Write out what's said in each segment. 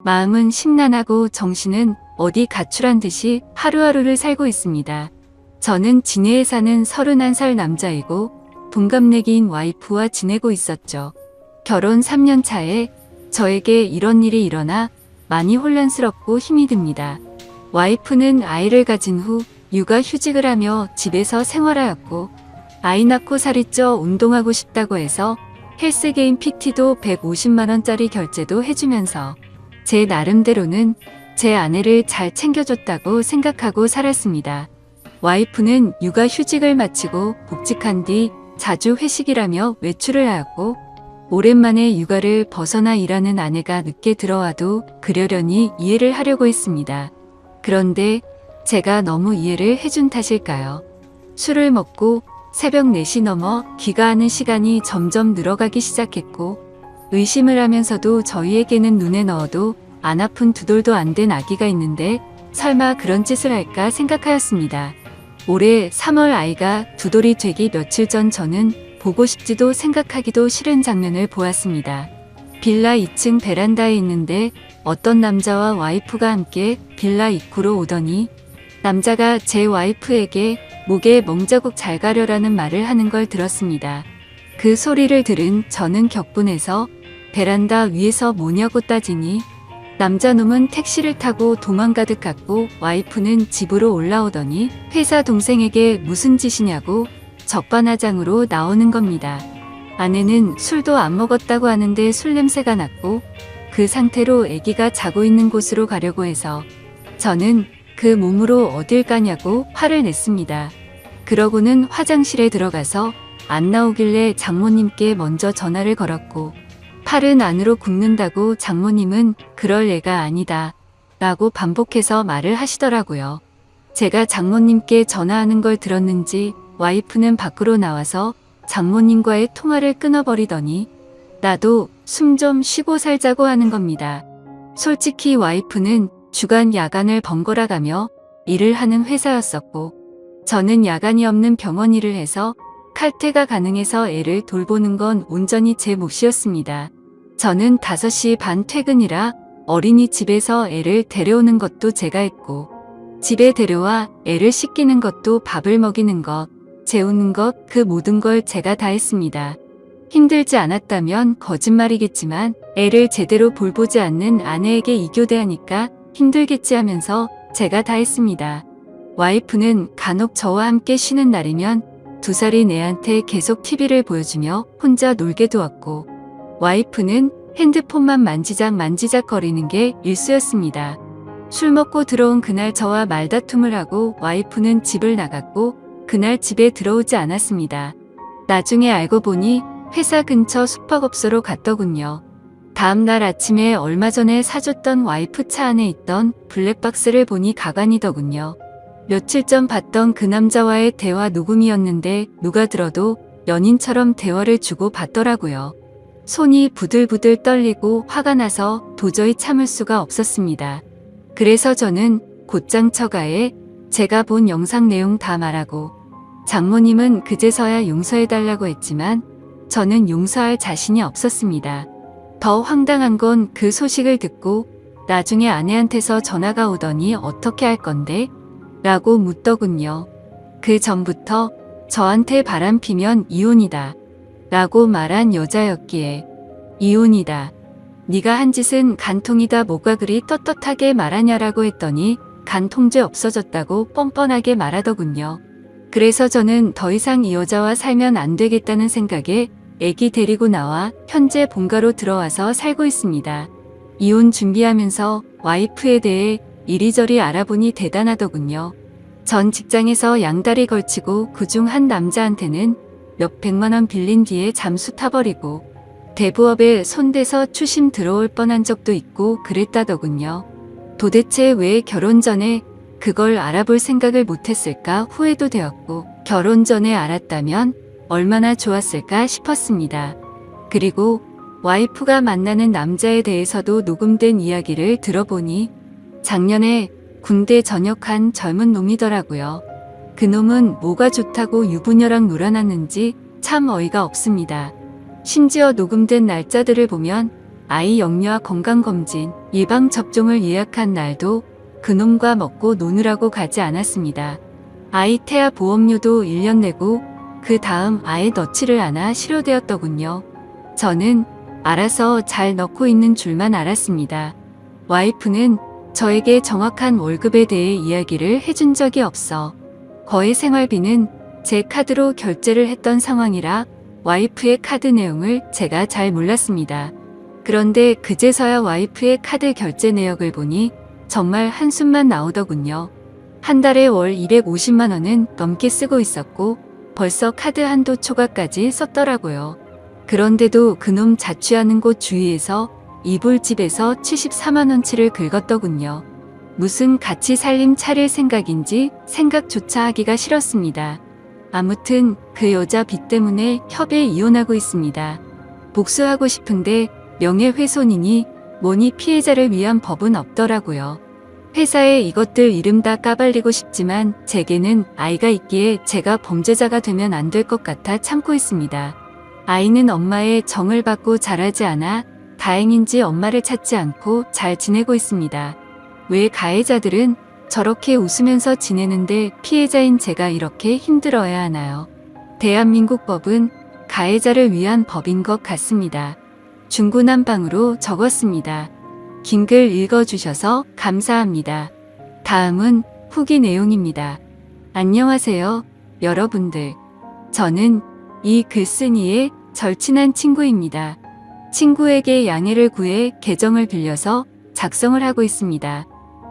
마음은 심란하고 정신은 어디 가출한 듯이 하루하루를 살고 있습니다. 저는 진해에 사는 31살 남자이고 동갑내기인 와이프와 지내고 있었죠. 결혼 3년 차에 저에게 이런 일이 일어나 많이 혼란스럽고 힘이 듭니다. 와이프는 아이를 가진 후 육아휴직을 하며 집에서 생활하였고 아이 낳고 살이 쪄 운동하고 싶다고 해서 헬스게임 PT도 150만원짜리 결제도 해주면서 제 나름대로는 제 아내를 잘 챙겨줬다고 생각하고 살았습니다. 와이프는 육아휴직을 마치고 복직한 뒤 자주 회식이라며 외출을 하였고 오랜만에 육아를 벗어나 일하는 아내가 늦게 들어와도 그러려니 이해를 하려고 했습니다. 그런데 제가 너무 이해를 해준 탓일까요? 술을 먹고 새벽 4시 넘어 귀가하는 시간이 점점 늘어가기 시작했고 의심을 하면서도 저희에게는 눈에 넣어도 안 아픈 2돌도 안 된 아기가 있는데 설마 그런 짓을 할까 생각하였습니다. 올해 3월 아이가 2돌이 되기 며칠 전 저는 보고 싶지도 생각하기도 싫은 장면을 보았습니다. 빌라 2층 베란다에 있는데 어떤 남자와 와이프가 함께 빌라 입구로 오더니 남자가 제 와이프에게 목에 멍자국 잘 가려라는 말을 하는 걸 들었습니다. 그 소리를 들은 저는 격분해서 베란다 위에서 뭐냐고 따지니 남자놈은 택시를 타고 도망가듯 갔고 와이프는 집으로 올라오더니 회사 동생에게 무슨 짓이냐고 적반하장으로 나오는 겁니다. 아내는 술도 안 먹었다고 하는데 술 냄새가 났고 그 상태로 아기가 자고 있는 곳으로 가려고 해서 저는 그 몸으로 어딜 가냐고 화를 냈습니다. 그러고는 화장실에 들어가서 안 나오길래 장모님께 먼저 전화를 걸었고 팔은 안으로 굽는다고 장모님은 그럴 애가 아니다 라고 반복해서 말을 하시더라고요. 제가 장모님께 전화하는 걸 들었는지 와이프는 밖으로 나와서 장모님과의 통화를 끊어버리더니 나도 숨 좀 쉬고 살자고 하는 겁니다. 솔직히 와이프는 주간 야간을 번갈아 가며 일을 하는 회사였었고 저는 야간이 없는 병원 일을 해서 칼퇴가 가능해서 애를 돌보는 건 온전히 제 몫이었습니다. 저는 5시 반 퇴근이라 어린이집에서 애를 데려오는 것도 제가 했고 집에 데려와 애를 씻기는 것도 밥을 먹이는 것, 재우는 것 그 모든 걸 제가 다 했습니다. 힘들지 않았다면 거짓말이겠지만 애를 제대로 볼보지 않는 아내에게 이교대하니까 힘들겠지 하면서 제가 다 했습니다. 와이프는 간혹 저와 함께 쉬는 날이면 2살인 애한테 계속 TV를 보여주며 혼자 놀게 두었고 와이프는 핸드폰만 만지작 거리는 게 일쑤였습니다. 술 먹고 들어온 그날 저와 말다툼을 하고 와이프는 집을 나갔고 그날 집에 들어오지 않았습니다. 나중에 알고 보니 회사 근처 숙박업소로 갔더군요. 다음날 아침에 얼마 전에 사줬던 와이프 차 안에 있던 블랙박스를 보니 가관이더군요. 며칠 전 봤던 그 남자와의 대화 녹음이었는데 누가 들어도 연인처럼 대화를 주고 받더라고요. 손이 부들부들 떨리고 화가 나서 도저히 참을 수가 없었습니다. 그래서 저는 곧장 처가에 제가 본 영상 내용 다 말하고 장모님은 그제서야 용서해달라고 했지만 저는 용서할 자신이 없었습니다. 더 황당한 건 그 소식을 듣고 나중에 아내한테서 전화가 오더니 어떻게 할 건데? 라고 묻더군요. 그 전부터 저한테 바람 피면 이혼이다 라고 말한 여자였기에 이혼이다. 네가 한 짓은 간통이다 뭐가 그리 떳떳하게 말하냐라고 했더니 간통죄 없어졌다고 뻔뻔하게 말하더군요. 그래서 저는 더 이상 이 여자와 살면 안 되겠다는 생각에 애기 데리고 나와 현재 본가로 들어와서 살고 있습니다. 이혼 준비하면서 와이프에 대해 이리저리 알아보니 대단하더군요. 전 직장에서 양다리 걸치고 그중 한 남자한테는 몇 백만 원 빌린 뒤에 잠수 타버리고 대부업에 손대서 추심 들어올 뻔한 적도 있고 그랬다더군요. 도대체 왜 결혼 전에 그걸 알아볼 생각을 못했을까 후회도 되었고 결혼 전에 알았다면 얼마나 좋았을까 싶었습니다. 그리고 와이프가 만나는 남자에 대해서도 녹음된 이야기를 들어보니 작년에 군대 전역한 젊은 놈이더라고요. 그놈은 뭐가 좋다고 유부녀랑 놀아났는지 참 어이가 없습니다. 심지어 녹음된 날짜들을 보면 아이 영유아 건강검진, 예방접종을 예약한 날도 그놈과 먹고 노느라고 가지 않았습니다. 아이 태아 보험료도 1년 내고 그 다음 아예 넣지를 않아 실효되었더군요. 저는 알아서 잘 넣고 있는 줄만 알았습니다. 와이프는 저에게 정확한 월급에 대해 이야기를 해준 적이 없어 거의 생활비는 제 카드로 결제를 했던 상황이라 와이프의 카드 내용을 제가 잘 몰랐습니다. 그런데 그제서야 와이프의 카드 결제 내역을 보니 정말 한숨만 나오더군요. 한 달에 월 250만 원은 넘게 쓰고 있었고 벌써 카드 한도 초과까지 썼더라고요. 그런데도 그놈 자취하는 곳 주위에서 이불집에서 74만 원치를 긁었더군요. 무슨 같이 살림 차릴 생각인지 생각조차 하기가 싫었습니다. 아무튼 그 여자 빚 때문에 협에 이혼하고 있습니다. 복수하고 싶은데 명예훼손이니 뭐니 피해자를 위한 법은 없더라고요. 회사에 이것들 이름 다 까발리고 싶지만 제게는 아이가 있기에 제가 범죄자가 되면 안 될 것 같아 참고 있습니다. 아이는 엄마의 정을 받고 자라지 않아 다행인지 엄마를 찾지 않고 잘 지내고 있습니다. 왜 가해자들은 저렇게 웃으면서 지내는데 피해자인 제가 이렇게 힘들어야 하나요? 대한민국 법은 가해자를 위한 법인 것 같습니다. 중구난방으로 적었습니다. 긴 글 읽어주셔서 감사합니다. 다음은 후기 내용입니다. 안녕하세요, 여러분들. 저는 이 글쓴이의 절친한 친구입니다. 친구에게 양해를 구해 계정을 빌려서 작성을 하고 있습니다.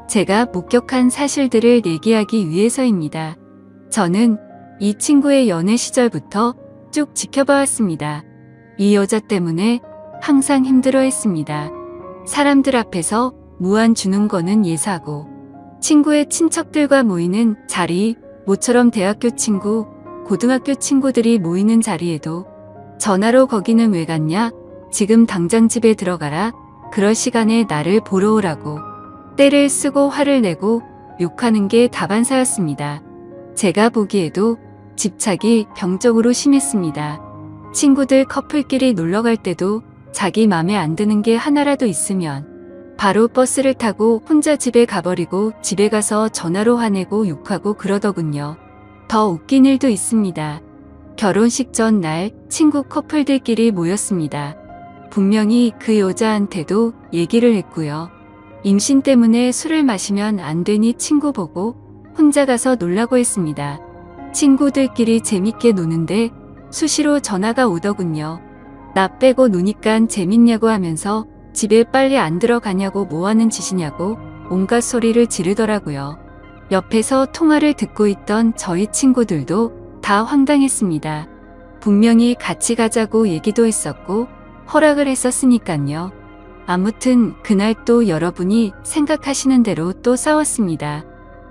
제가 목격한 사실들을 얘기하기 위해서입니다. 저는 이 친구의 연애 시절부터 쭉 지켜봐왔습니다. 이 여자 때문에 항상 힘들어했습니다. 사람들 앞에서 무안 주는 거는 예사고, 친구의 친척들과 모이는 자리, 모처럼 대학교 친구, 고등학교 친구들이 모이는 자리에도 전화로 거기는 왜 갔냐? 지금 당장 집에 들어가라. 그럴 시간에 나를 보러 오라고. 때를 쓰고 화를 내고 욕하는 게 다반사였습니다. 제가 보기에도 집착이 병적으로 심했습니다. 친구들 커플끼리 놀러 갈 때도 자기 맘에 안 드는 게 하나라도 있으면 바로 버스를 타고 혼자 집에 가버리고 집에 가서 전화로 화내고 욕하고 그러더군요. 더 웃긴 일도 있습니다. 결혼식 전날 친구 커플들끼리 모였습니다. 분명히 그 여자한테도 얘기를 했고요. 임신 때문에 술을 마시면 안 되니 친구 보고 혼자 가서 놀라고 했습니다. 친구들끼리 재밌게 노는데 수시로 전화가 오더군요. 나 빼고 노니깐 재밌냐고 하면서 집에 빨리 안 들어가냐고 뭐하는 짓이냐고 온갖 소리를 지르더라고요. 옆에서 통화를 듣고 있던 저희 친구들도 다 황당했습니다. 분명히 같이 가자고 얘기도 했었고 허락을 했었으니깐요. 아무튼 그날 또 여러분이 생각하시는 대로 또 싸웠습니다.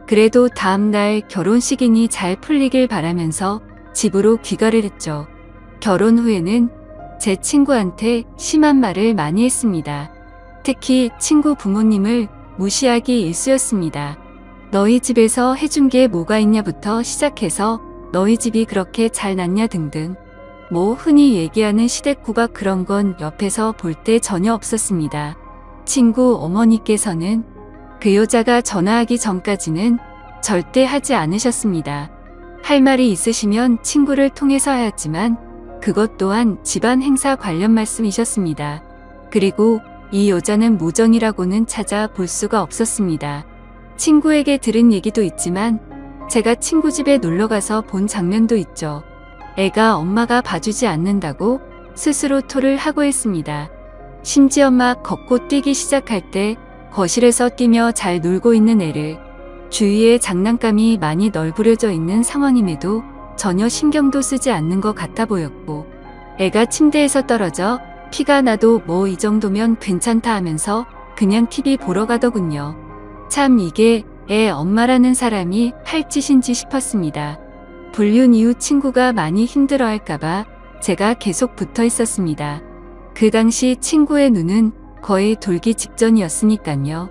그래도 다음날 결혼식이니 잘 풀리길 바라면서 집으로 귀가를 했죠. 결혼 후에는 제 친구한테 심한 말을 많이 했습니다. 특히 친구 부모님을 무시하기 일쑤였습니다. 너희 집에서 해준 게 뭐가 있냐부터 시작해서 너희 집이 그렇게 잘났냐 등등. 뭐 흔히 얘기하는 시댁구박 그런 건 옆에서 볼 때 전혀 없었습니다. 친구 어머니께서는 그 여자가 전화하기 전까지는 절대 하지 않으셨습니다. 할 말이 있으시면 친구를 통해서 하였지만 그것 또한 집안 행사 관련 말씀이셨습니다. 그리고 이 여자는 모정이라고는 찾아볼 수가 없었습니다. 친구에게 들은 얘기도 있지만 제가 친구 집에 놀러가서 본 장면도 있죠. 애가 엄마가 봐주지 않는다고 스스로 토를 하고 했습니다. 심지어 막 걷고 뛰기 시작할 때 거실에서 뛰며 잘 놀고 있는 애를 주위에 장난감이 많이 널브러져 있는 상황임에도 전혀 신경도 쓰지 않는 것 같아 보였고, 애가 침대에서 떨어져 피가 나도 뭐 이 정도면 괜찮다 하면서 그냥 TV 보러 가더군요. 참 이게 애 엄마라는 사람이 할 짓인지 싶었습니다. 불륜 이후 친구가 많이 힘들어할까봐 제가 계속 붙어 있었습니다. 그 당시 친구의 눈은 거의 돌기 직전이었으니깐요.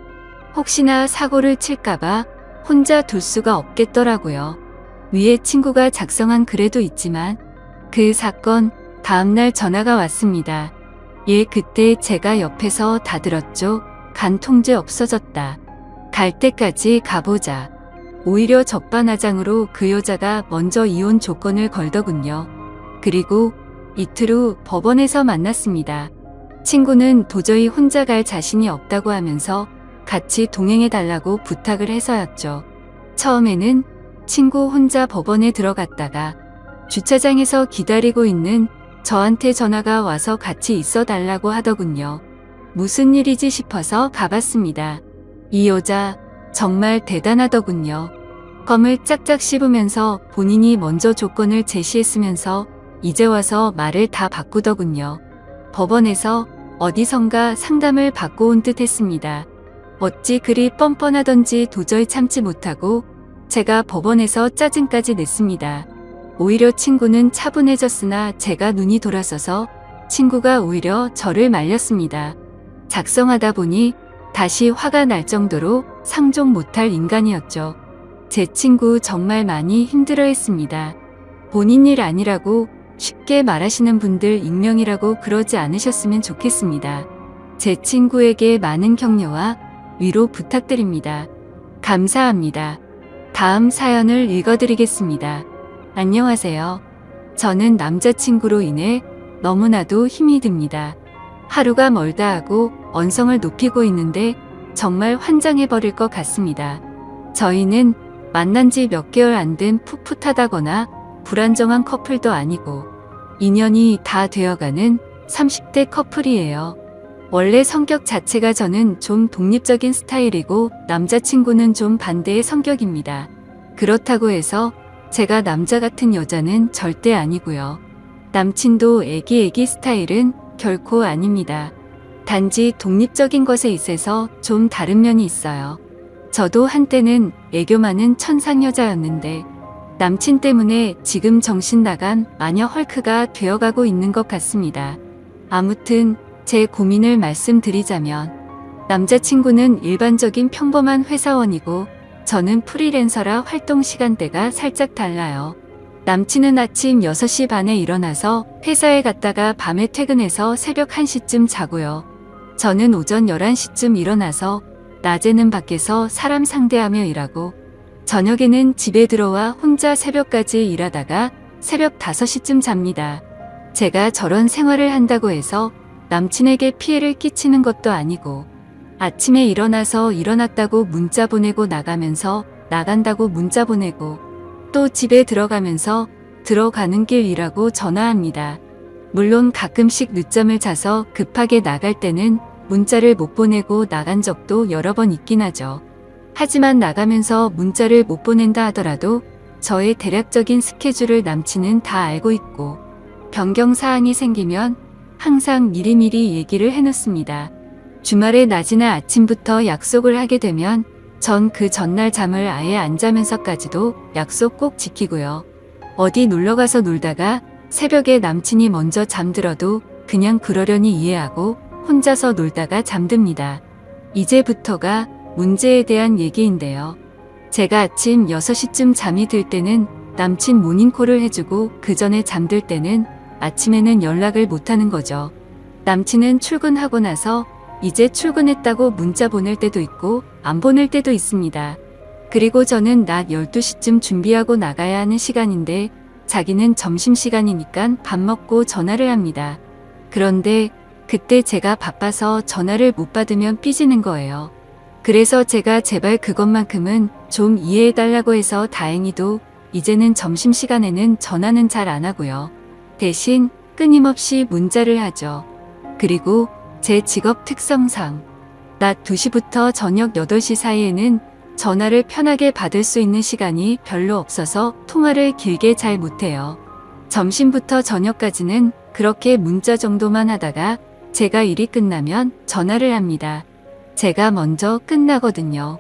혹시나 사고를 칠까봐 혼자 둘 수가 없겠더라고요. 위에 친구가 작성한 글에도 있지만 그 사건 다음날 전화가 왔습니다. 예, 그때 제가 옆에서 다 들었죠. 간 통제 없어졌다. 갈 때까지 가보자. 오히려 적반하장으로 그 여자가 먼저 이혼 조건을 걸더군요. 그리고 이틀 후 법원에서 만났습니다. 친구는 도저히 혼자 갈 자신이 없다고 하면서 같이 동행해달라고 부탁을 해서였죠. 처음에는 친구 혼자 법원에 들어갔다가 주차장에서 기다리고 있는 저한테 전화가 와서 같이 있어달라고 하더군요. 무슨 일이지 싶어서 가봤습니다. 이 여자 정말 대단하더군요. 껌을 짝짝 씹으면서 본인이 먼저 조건을 제시했으면서 이제 와서 말을 다 바꾸더군요. 법원에서 어디선가 상담을 받고 온 듯 했습니다. 어찌 그리 뻔뻔하던지 도저히 참지 못하고 제가 법원에서 짜증까지 냈습니다. 오히려 친구는 차분해졌으나 제가 눈이 돌아서서 친구가 오히려 저를 말렸습니다. 작성하다 보니 다시 화가 날 정도로 상종 못할 인간이었죠. 제 친구 정말 많이 힘들어했습니다. 본인 일 아니라고 쉽게 말하시는 분들 익명이라고 그러지 않으셨으면 좋겠습니다. 제 친구에게 많은 격려와 위로 부탁드립니다. 감사합니다. 다음 사연을 읽어드리겠습니다. 안녕하세요. 저는 남자친구로 인해 너무나도 힘이 듭니다. 하루가 멀다 하고 언성을 높이고 있는데 정말 환장해버릴 것 같습니다. 저희는 만난 지 몇 개월 안 된 풋풋하다거나 불안정한 커플도 아니고 인연이 다 되어가는 30대 커플이에요. 원래 성격 자체가 저는 좀 독립적인 스타일이고 남자친구는 좀 반대의 성격입니다. 그렇다고 해서 제가 남자 같은 여자는 절대 아니고요. 남친도 애기 스타일은 결코 아닙니다. 단지 독립적인 것에 있어서 좀 다른 면이 있어요. 저도 한때는 애교 많은 천상 여자였는데 남친 때문에 지금 정신 나간 마녀 헐크가 되어가고 있는 것 같습니다. 아무튼 제 고민을 말씀드리자면 남자친구는 일반적인 평범한 회사원이고 저는 프리랜서라 활동 시간대가 살짝 달라요. 남친은 아침 6시 반에 일어나서 회사에 갔다가 밤에 퇴근해서 새벽 1시쯤 자고요. 저는 오전 11시쯤 일어나서 낮에는 밖에서 사람 상대하며 일하고 저녁에는 집에 들어와 혼자 새벽까지 일하다가 새벽 5시쯤 잡니다. 제가 저런 생활을 한다고 해서 남친에게 피해를 끼치는 것도 아니고 아침에 일어나서 일어났다고 문자 보내고 나가면서 나간다고 문자 보내고 또 집에 들어가면서 들어가는 길 일하고 전화합니다. 물론 가끔씩 늦잠을 자서 급하게 나갈 때는 문자를 못 보내고 나간 적도 여러 번 있긴 하죠. 하지만 나가면서 문자를 못 보낸다 하더라도 저의 대략적인 스케줄을 남친은 다 알고 있고 변경 사항이 생기면 항상 미리미리 얘기를 해놓습니다. 주말에 낮이나 아침부터 약속을 하게 되면 전 그 전날 잠을 아예 안 자면서까지도 약속 꼭 지키고요. 어디 놀러가서 놀다가 새벽에 남친이 먼저 잠들어도 그냥 그러려니 이해하고 혼자서 놀다가 잠듭니다. 이제부터가 문제에 대한 얘기인데요. 제가 아침 6시쯤 잠이 들 때는 남친 모닝콜을 해주고 그 전에 잠들 때는 아침에는 연락을 못하는 거죠. 남친은 출근하고 나서 이제 출근했다고 문자 보낼 때도 있고 안 보낼 때도 있습니다. 그리고 저는 낮 12시쯤 준비하고 나가야 하는 시간인데 자기는 점심시간이니까 밥 먹고 전화를 합니다. 그런데 그때 제가 바빠서 전화를 못 받으면 삐지는 거예요. 그래서 제가 제발 그것만큼은 좀 이해해달라고 해서 다행히도 이제는 점심시간에는 전화는 잘 안 하고요. 대신 끊임없이 문자를 하죠. 그리고 제 직업 특성상 낮 2시부터 저녁 8시 사이에는 전화를 편하게 받을 수 있는 시간이 별로 없어서 통화를 길게 잘 못해요. 점심부터 저녁까지는 그렇게 문자 정도만 하다가 제가 일이 끝나면 전화를 합니다. 제가 먼저 끝나거든요.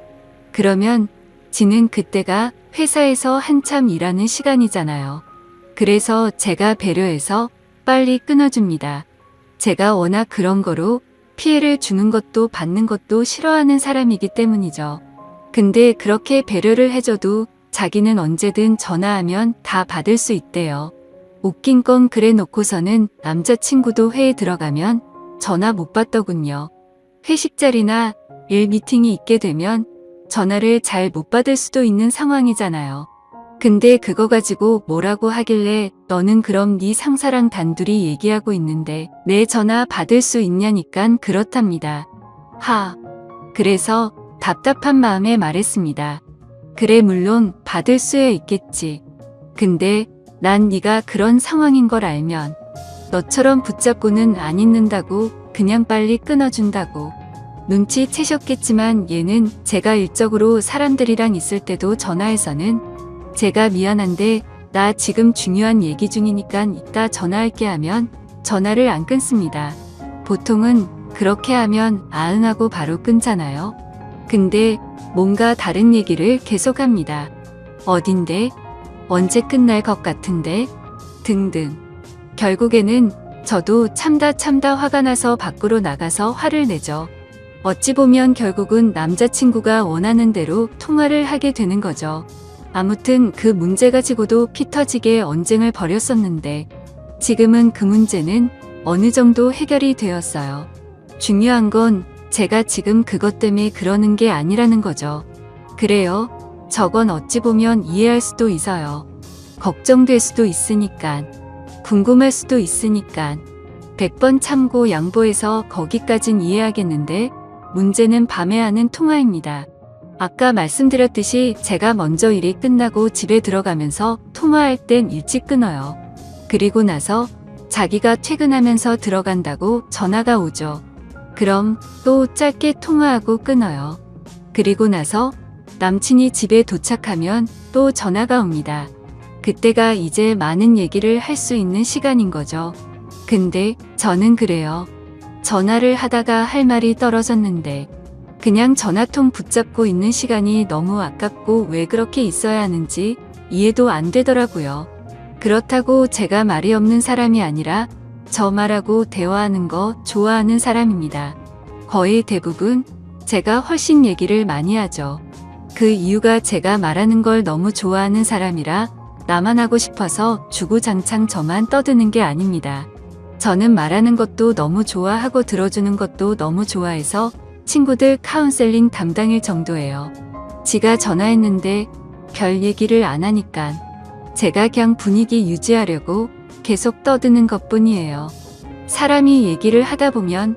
그러면 지는 그때가 회사에서 한참 일하는 시간이잖아요. 그래서 제가 배려해서 빨리 끊어줍니다. 제가 워낙 그런 거로 피해를 주는 것도 받는 것도 싫어하는 사람이기 때문이죠. 근데 그렇게 배려를 해줘도 자기는 언제든 전화하면 다 받을 수 있대요. 웃긴 건 그래 놓고서는 남자친구도 회에 들어가면 전화 못 받더군요. 회식 자리나 일 미팅이 있게 되면 전화를 잘 못 받을 수도 있는 상황이잖아요. 근데 그거 가지고 뭐라고 하길래 너는 그럼 네 상사랑 단둘이 얘기하고 있는데 내 전화 받을 수 있냐니깐 그렇답니다. 그래서 답답한 마음에 말했습니다. 그래 물론 받을 수야 있겠지. 근데 난 네가 그런 상황인 걸 알면 너처럼 붙잡고는 안 있는다고 그냥 빨리 끊어준다고. 눈치채셨겠지만 얘는 제가 일적으로 사람들이랑 있을 때도 전화해서는 제가 미안한데 나 지금 중요한 얘기 중이니까 이따 전화할게 하면 전화를 안 끊습니다. 보통은 그렇게 하면 아응하고 바로 끊잖아요. 근데 뭔가 다른 얘기를 계속합니다. 어딘데? 언제 끝날 것 같은데? 등등. 결국에는 저도 참다 화가 나서 밖으로 나가서 화를 내죠. 어찌 보면 결국은 남자친구가 원하는 대로 통화를 하게 되는 거죠. 아무튼 그 문제 가지고도 피 터지게 언쟁을 벌였었는데 지금은 그 문제는 어느 정도 해결이 되었어요. 중요한 건 제가 지금 그것 때문에 그러는 게 아니라는 거죠. 그래요. 저건 어찌 보면 이해할 수도 있어요. 걱정될 수도 있으니까. 궁금할 수도 있으니까. 100번 참고 양보해서 거기까진 이해하겠는데 문제는 밤에 하는 통화입니다. 아까 말씀드렸듯이 제가 먼저 일이 끝나고 집에 들어가면서 통화할 땐 일찍 끊어요. 그리고 나서 자기가 퇴근하면서 들어간다고 전화가 오죠. 그럼 또 짧게 통화하고 끊어요. 그리고 나서 남친이 집에 도착하면 또 전화가 옵니다. 그때가 이제 많은 얘기를 할 수 있는 시간인 거죠. 근데 저는 그래요. 전화를 하다가 할 말이 떨어졌는데 그냥 전화통 붙잡고 있는 시간이 너무 아깝고 왜 그렇게 있어야 하는지 이해도 안 되더라고요. 그렇다고 제가 말이 없는 사람이 아니라 저 말하고 대화하는 거 좋아하는 사람입니다. 거의 대부분 제가 훨씬 얘기를 많이 하죠. 그 이유가 제가 말하는 걸 너무 좋아하는 사람이라 나만 하고 싶어서 주구장창 저만 떠드는 게 아닙니다. 저는 말하는 것도 너무 좋아하고 들어주는 것도 너무 좋아해서 친구들 카운셀링 담당일 정도예요. 지가 전화했는데 별 얘기를 안 하니까 제가 그냥 분위기 유지하려고 계속 떠드는 것뿐이에요. 사람이 얘기를 하다 보면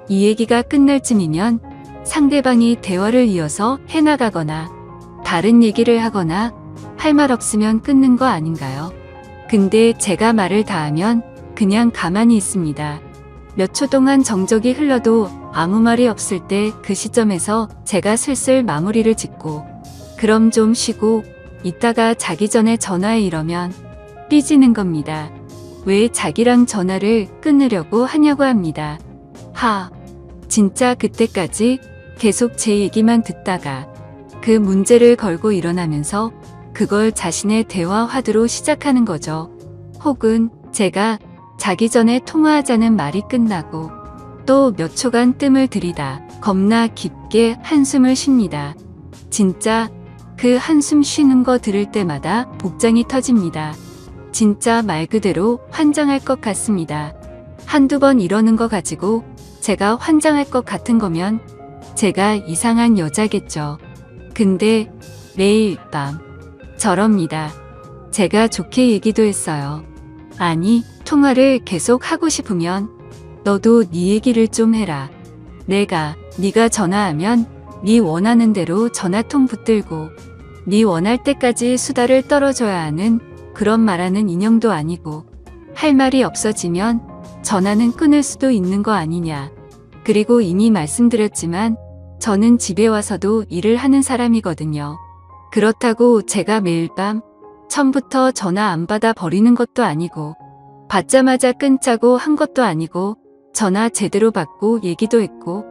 이 얘기가 끝날 쯤이면 상대방이 대화를 이어서 해나가거나 다른 얘기를 하거나 할 말 없으면 끊는 거 아닌가요? 근데 제가 말을 다 하면 그냥 가만히 있습니다. 몇 초 동안 정적이 흘러도 아무 말이 없을 때 그 시점에서 제가 슬슬 마무리를 짓고 그럼 좀 쉬고 이따가 자기 전에 전화해 이러면 삐지는 겁니다. 왜 자기랑 전화를 끊으려고 하냐고 합니다. 진짜 그때까지 계속 제 얘기만 듣다가 그 문제를 걸고 일어나면서 그걸 자신의 대화 화두로 시작하는 거죠. 혹은 제가 자기 전에 통화하자는 말이 끝나고 또 몇 초간 뜸을 들이다 겁나 깊게 한숨을 쉽니다. 진짜 그 한숨 쉬는 거 들을 때마다 복장이 터집니다. 진짜 말 그대로 환장할 것 같습니다. 한두 번 이러는 거 가지고 제가 환장할 것 같은 거면 제가 이상한 여자겠죠. 근데 매일 밤 저럽니다. 제가 좋게 얘기도 했어요. 아니, 통화를 계속 하고 싶으면 너도 네 얘기를 좀 해라. 네가 전화하면 네 원하는 대로 전화통 붙들고 네 원할 때까지 수다를 떨어줘야 하는 그런 말하는 인형도 아니고 할 말이 없어지면 전화는 끊을 수도 있는 거 아니냐. 그리고 이미 말씀드렸지만 저는 집에 와서도 일을 하는 사람이거든요. 그렇다고 제가 매일 밤 처음부터 전화 안 받아 버리는 것도 아니고 받자마자 끊자고 한 것도 아니고 전화 제대로 받고 얘기도 했고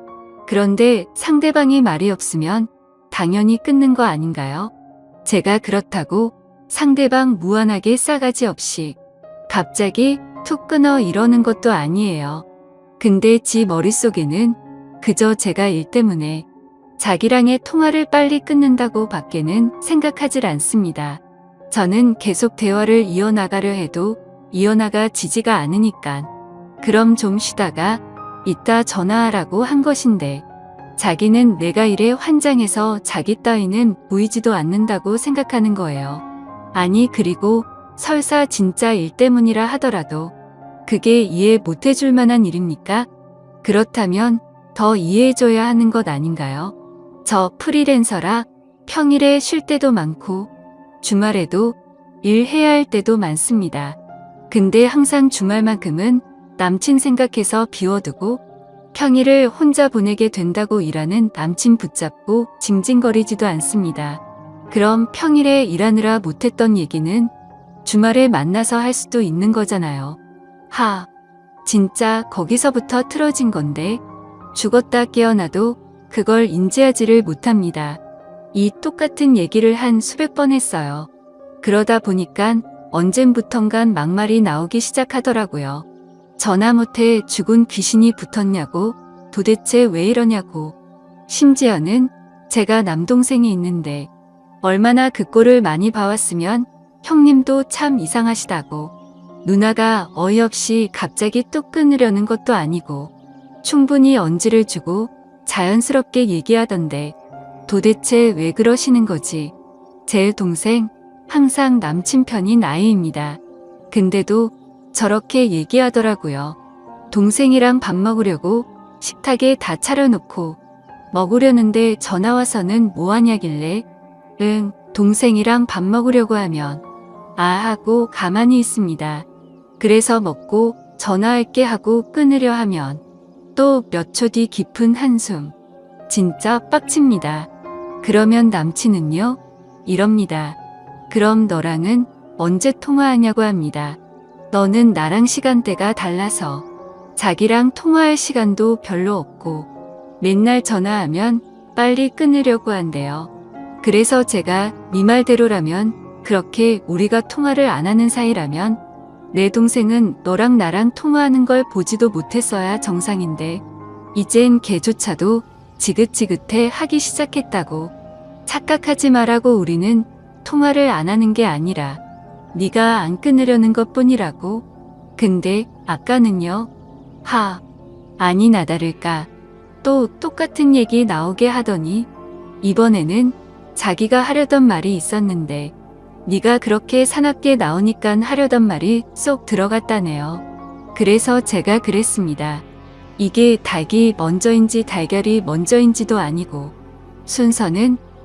그런데 상대방이 말이 없으면 당연히 끊는 거 아닌가요? 제가 그렇다고 상대방 무한하게 싸가지 없이 갑자기 툭 끊어 이러는 것도 아니에요. 근데 지 머릿속에는 그저 제가 일 때문에 자기랑의 통화를 빨리 끊는다고 밖에는 생각하질 않습니다. 저는 계속 대화를 이어나가려 해도 이어나가지지가 않으니까 그럼 좀 쉬다가 이따 전화하라고 한 것인데 자기는 내가 일에 환장해서 자기 따위는 보이지도 않는다고 생각하는 거예요. 아니, 그리고 설사 진짜 일 때문이라 하더라도 그게 이해 못 해줄 만한 일입니까? 그렇다면 더 이해해줘야 하는 것 아닌가요? 저 프리랜서라 평일에 쉴 때도 많고 주말에도 일해야 할 때도 많습니다. 근데 항상 주말만큼은 남친 생각해서 비워두고 평일을 혼자 보내게 된다고 일하는 남친 붙잡고 징징거리지도 않습니다. 그럼 평일에 일하느라 못했던 얘기는 주말에 만나서 할 수도 있는 거잖아요. 진짜 거기서부터 틀어진 건데 죽었다 깨어나도 그걸 인지하지를 못합니다. 이 똑같은 얘기를 한 수백 번 했어요. 그러다 보니까 언젠부턴간 막말이 나오기 시작하더라고요. 전화 못해 죽은 귀신이 붙었냐고, 도대체 왜 이러냐고. 심지어는 제가 남동생이 있는데 얼마나 그 꼴을 많이 봐왔으면 형님도 참 이상하시다고. 누나가 어이없이 갑자기 뚝 끊으려는 것도 아니고 충분히 언지를 주고 자연스럽게 얘기하던데 도대체 왜 그러시는 거지? 제 동생 항상 남친 편인 아이입니다. 근데도 저렇게 얘기하더라고요. 동생이랑 밥 먹으려고 식탁에 다 차려놓고 먹으려는데 전화 와서는 뭐 하냐길래 응, 동생이랑 밥 먹으려고 하면 하고 가만히 있습니다. 그래서 먹고 전화할게 하고 끊으려 하면 또 몇 초 뒤 깊은 한숨. 진짜 빡칩니다. 그러면 남친은요? 이럽니다. 그럼 너랑은 언제 통화하냐고 합니다. 너는 나랑 시간대가 달라서 자기랑 통화할 시간도 별로 없고 맨날 전화하면 빨리 끊으려고 한대요. 그래서 제가 네 말대로라면 그렇게 우리가 통화를 안 하는 사이라면 내 동생은 너랑 나랑 통화하는 걸 보지도 못했어야 정상인데 이젠 걔조차도 지긋지긋해 하기 시작했다고. 착각하지 말라고. 우리는 통화를 안 하는 게 아니라 네가 안 끊으려는 것뿐이라고. 근데 아까는요? 아니나 다를까 또 똑같은 얘기 나오게 하더니 이번에는 자기가 하려던 말이 있었는데 네가 그렇게 사납게 나오니깐 하려던 말이 쏙 들어갔다네요. 그래서 제가 그랬습니다. 이게 닭이 먼저인지 달걀이 먼저인지도 아니고 순서는